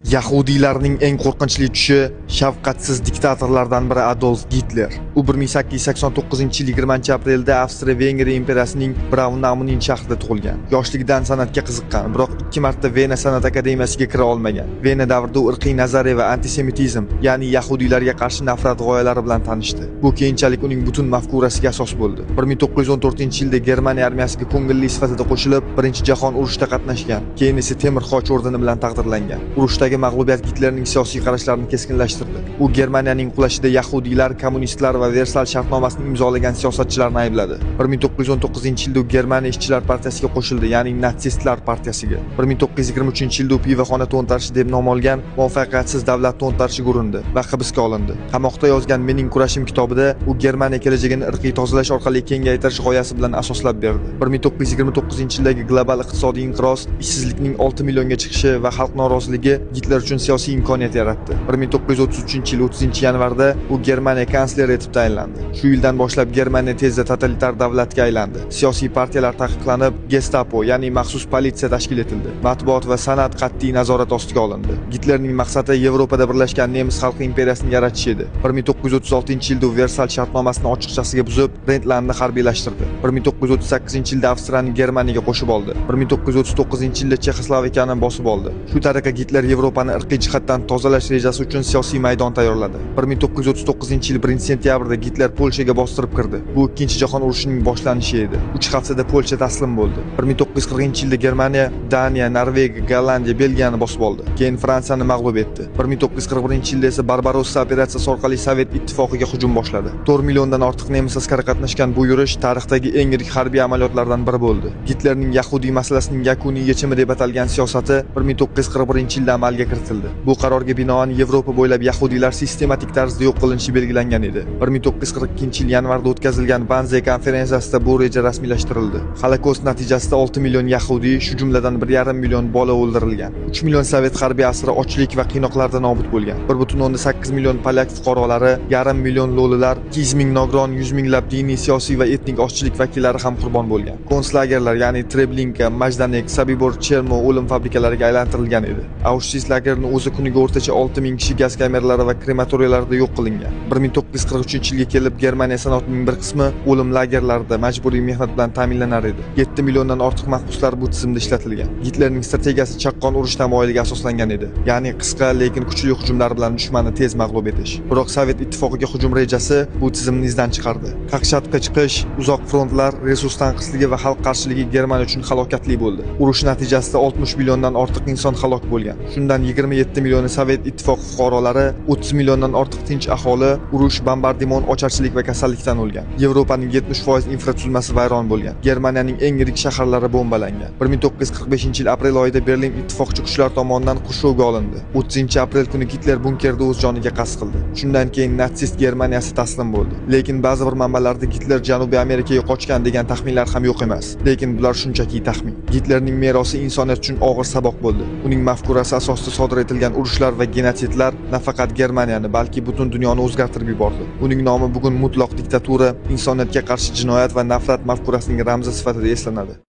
Yahudiylarning eng qo'rqinchli tushi shafqatsiz diktatorlardan biri Adolf Gitler. U 1889-yil 20-aprelda Avstriya-Vengriya imperiyasining Braunaunin shahrida tug'ilgan. Yoshligidan san'atga qiziqqan, biroq 2 marta Vena san'at akademiyasiga kira olmagan. Vena davrida u irqiy nazariya va antisemitizm, ya'ni yahudiylarga qarshi nafrat g'oyalari bilan tanishdi. Bu keyinchalik uning butun mafkurasiga asos bo'ldi. 1914-yilda Germaniya armiyasiga ko'ngilli sifatida qo'shilib, Birinchi jahon urushida qatnashgan. Keyin esa Temir Xoch ordeni bilan taqdirlangan. Urushdagi mag'lubiyat Gitlerning siyosiy qarashlarini keskinlashtirdi. U Germaniyaning qulashida yahudiylar, kommunistlar va Versal shartnomasini imzolagan siyosatchilarni aybladi. 1919-yilda u Germaniya ishchilar partiyasiga qo'shildi, ya'ni natsistlar partiyasiga. 1923-yilda u pivoxona to'ntarishi deb nom olgan muvaffaqiyatsiz davlat to'ntarishiga urindi va hibsga olindi. Qamoqda yozgan Mening kurashim kitobida u Germaniya kelajagini irqiy tozalash orqali kengaytirish g'oyasi bilan asoslab berdi. 1929-yildagi global iqtisodiy inqiroz, ishsizlikning 6 millionga chiqishi va xalq noroziligi Gitler uchun siyosiy imkoniyat yaratdi. 1933-yil 30-yanvarda u Germaniya kansleri etib tayinlandi. Shu yildan boshlab Germaniya tezda totalitar davlatga aylandi. Siyosiy partiyalar taqiqlanib, Gestapo, ya'ni maxsus politsiya tashkil etildi. Matbuot va san'at qat'iy nazorat ostiga olindi. Gitlerning maqsadi Yevropada birlashgan nemis xalq imperiyasini yaratish edi. 1936-yilda u Versal shartnomasini ochiqchasiga buzib, Rentlandni harbiylashtirdi. 1938-yilda Avstriyaning Germaniyaga qo'shib oldi. 1939-yilda Chexoslovakiyani bosib oldi. Shu tariqa Gitler Yevropani irqiy jihatdan tozalash rejasi uchun siyosiy maydon tayyorladi. 1939-yil 1-sentyabrda Gitler Polshaga bostirib kirdi. Bu Ikkinchi jahon urushining boshlanishi edi. 3 haftada Polsha taslim bo'ldi. 1940-yilda Germaniya, Daniya, Norvegiya, Gollandiya, Belgiyani bosib oldi. Keyin Fransiyani mag'lub etdi. 1941-yilda esa Barbarossa operatsiyasi orqali Sovet ittifoqiga hujum boshladi. 4 milliondan ortiq nemis askari qatnashgan bu yurish tarixdagi eng yirik harbiy amaliyotlardan biri bo'ldi. Gitlerning yahudiy masalasining yakuniy yechimi deb atalgan siyosati 1941-yilda amalga kiritildi. Bu qarorga binoan Yevropa bo'ylab yahudiylar sistematik tarzda yo'q qilinishi belgilangan edi. 1942-yil yanvarda o'tkazilgan Wannsee konferensiyasida bu reja rasmiylashtirildi. Holokost natijasida 6 million yahudiy, shu jumladan 1,5 million bola o'ldirilgan. 3 million sovet harbiy asiri ochlik va qiynoqlarda nobud bo'lgan. 1,8 million polyak fuqarolari, 1,5 million lo'lilar, 200 ming nogiron, 100 minglab diniy, siyosiy va etnik ochchilik vakillari ham qurbon bo'lgan. Konslagerlar, ya'ni Treblinka, Majdanek, Sobibor, Cherno o'lim fabrikalariga aylantirilgan edi. Auschwitz lagerining o'zi kuniga o'rtacha 6000 kishi gaz kameralari va krematoriyalarda yo'q qilingan. 1943-yilga kelib Germaniya sanotining bir qismi o'lim lagerlarida majburiy mehnat bilan ta'minlanar edi. 7 milliondan ortiq mahbuslar bu tizimda ishlatilgan. Gitlerning strategiyasi chaqqon urush tamoyiliga asoslangan edi. Ya'ni qisqa lekin kuchli hujumlar bilan dushmanni tez mag'lub etish. Biroq Sovet ittifoqiga hujum rejasi bu tizimni izdan chiqardi. Qaqshatqi chiqish, uzoq frontlar, resurs tanqisligi va xalq qarshiligi Germaniya uchun halokatli bo'ldi. Urush natijasida 60 milliondan ortiq inson halok bo'lgan. Shundan 27 millioni Sovet ittifoqi fuqarolari, 30 milliondan ortiq tinch aholi urush, bombardimon, ocharchilik va kasallikdan o'lgan. Yevropaning 70% infratuzilmasi vayron bo'lgan. Germaniyaning eng yirik shaharlari bombalangan. 1945-yil aprel oyida Berlin ittifoqchi kuchlar tomonidan qurshovga olindi. 30-aprel kuni Gitler bunkerda o'z joniga qasd qildi. Shundan keyin natsist Germaniyasi taslim bo'ldi. Lekin ba'zi bir manbalarda Gitler Janubiy Amerikaga qochgan degan taxminlar ham yo'q emas. Lekin bular shunchaki taxmin. Gitlerning merosi insoniyat uchun og'ir saboq bo'ldi. Uning mafkurasi asosida sodir etilgan urushlar va genotsidlar nafaqat Germaniyani, balki butun dunyoni o'zgartirib yubordi. Uning nomi bugun mutlaq diktatura, insoniyatga qarshi jinoyat va nafrat mafkurasining ramzi sifatida eslanadi.